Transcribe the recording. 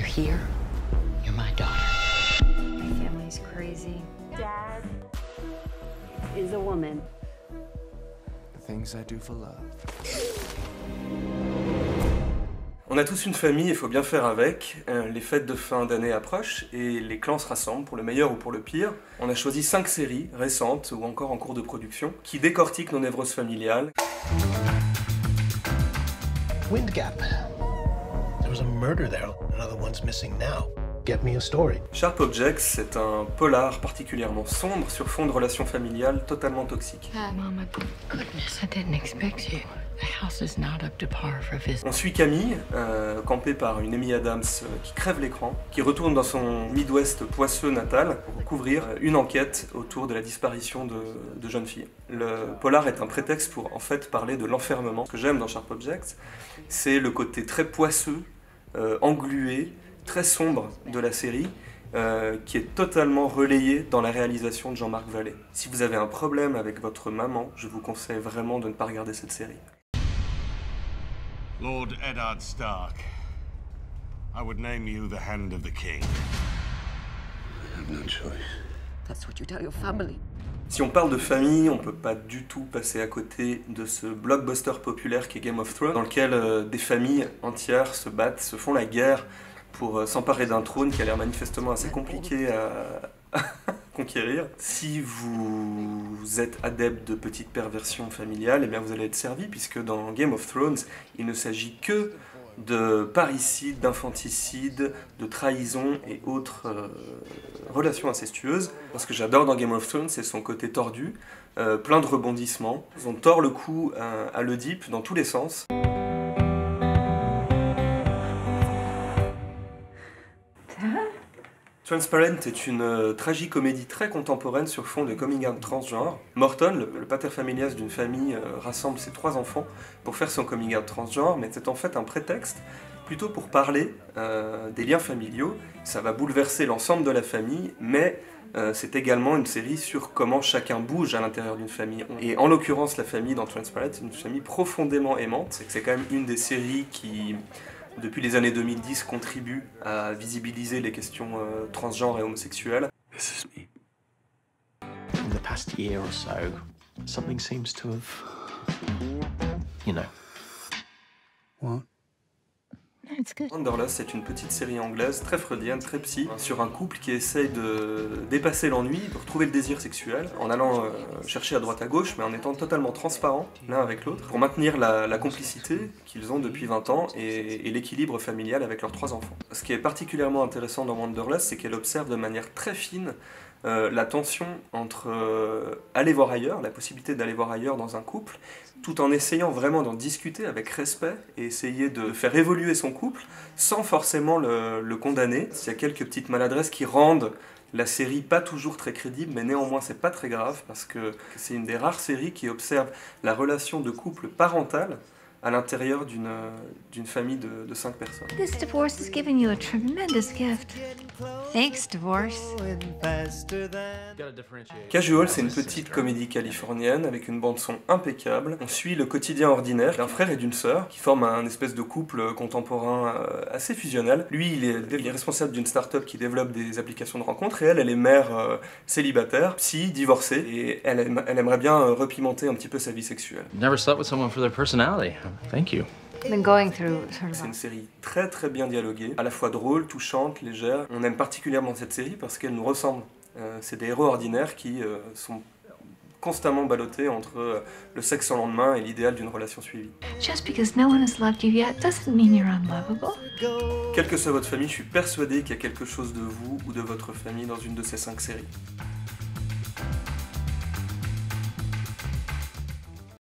you're here, you're my daughter. My family's crazy. Dad is a woman. The things I do for love. On a tous une famille, il faut bien faire avec. Les fêtes de fin d'année approchent et les clans se rassemblent pour le meilleur ou pour le pire. On a choisi 5 séries récentes ou encore en cours de production qui décortiquent nos névroses familiales. Wind Gap. There was a murder there. Another one's missing now. Get me a story. Sharp Objects, c'est un polar particulièrement sombre sur fond de relations familiales totalement toxiques. Mama, goodness, I didn't expect you. The house is not up to par for visitors. On suit Camille, campée par une Amy Adams qui crève l'écran, qui retourne dans son Midwest poisseux natal pour couvrir une enquête autour de la disparition de jeunes filles. Le polar est un prétexte pour en fait parler de l'enfermement. Ce que j'aime dans Sharp Objects, c'est le côté très poisseux, englué, très sombre de la série, qui est totalement relayé dans la réalisation de Jean-Marc Vallée. Si vous avez un problème avec votre maman, je vous conseille vraiment de ne pas regarder cette série. Lord Eddard Stark, I would name you the Hand of the King. I have no choice. That's what you tell your family. Si on parle de famille, on peut pas du tout passer à côté de ce blockbuster populaire qui est Game of Thrones, dans lequel des familles entières se battent, se font la guerre pour s'emparer d'un trône qui a l'air manifestement assez compliqué à conquérir. Si vous êtes adepte de petites perversions familiales, eh bien vous allez être servi, puisque dans Game of Thrones, il ne s'agit que de parricide, d'infanticide, de trahison et autres relations incestueuses. Ce que j'adore dans Game of Thrones, c'est son côté tordu, plein de rebondissements. On tord le cou à l'Oedipe dans tous les sens. Transparent est une tragicomédie très contemporaine sur fond de coming out transgenre. Morton, le paterfamilias d'une famille, rassemble ses 3 enfants pour faire son coming out transgenre, mais c'est en fait un prétexte plutôt pour parler des liens familiaux. Ça va bouleverser l'ensemble de la famille, mais c'est également une série sur comment chacun bouge à l'intérieur d'une famille. Et en l'occurrence, la famille dans Transparent, c'est une famille profondément aimante. C'est quand même une des séries qui, depuis les années 2010, contribue à visibiliser les questions transgenres et homosexuelles. This is me. In the past year or so, something seems to have, you know. What? It's good. Wanderlust, c'est une petite série anglaise très freudienne, très psy, sur un couple qui essaye de dépasser l'ennui, de retrouver le désir sexuel, en allant chercher à droite à gauche, mais en étant totalement transparents l'un avec l'autre, pour maintenir la complicité qu'ils ont depuis 20 ans et l'équilibre familial avec leurs 3 enfants. Ce qui est particulièrement intéressant dans Wanderlust, c'est qu'elle observe de manière très fine la tension entre aller voir ailleurs, la possibilité d'aller voir ailleurs dans un couple, tout en essayant vraiment d'en discuter avec respect et essayer de faire évoluer son couple sans forcément le condamner. Il y a quelques petites maladresses qui rendent la série pas toujours très crédible, mais néanmoins c'est pas très grave parce que c'est une des rares séries qui observe la relation de couple parentale à l'intérieur d'une famille de 5 personnes. This divorce has given you a tremendous gift. Thanks, divorce. Casual, c'est une petite comédie californienne avec une bande-son impeccable. On suit le quotidien ordinaire d'un frère et d'une sœur qui forment un espèce de couple contemporain assez fusionnel. Lui, il est responsable d'une start-up qui développe des applications de rencontres et elle est mère célibataire, psy, divorcée, et elle aimerait bien repimenter un petit peu sa vie sexuelle. Never slept with someone for their personality. Thank you. Been going through sort of C'est une série très très bien dialoguée, à la fois drôle, touchante, légère. On aime particulièrement cette série parce qu'elle nous ressemble. C'est des héros ordinaires qui sont constamment ballottés entre le sexe sans lendemain et l'idéal d'une relation suivie. Just because no one has loved you yet doesn't mean you're unlovable. Quelle que soit votre famille, je suis persuadé qu'il y a quelque chose de vous ou de votre famille dans une de ces 5 séries.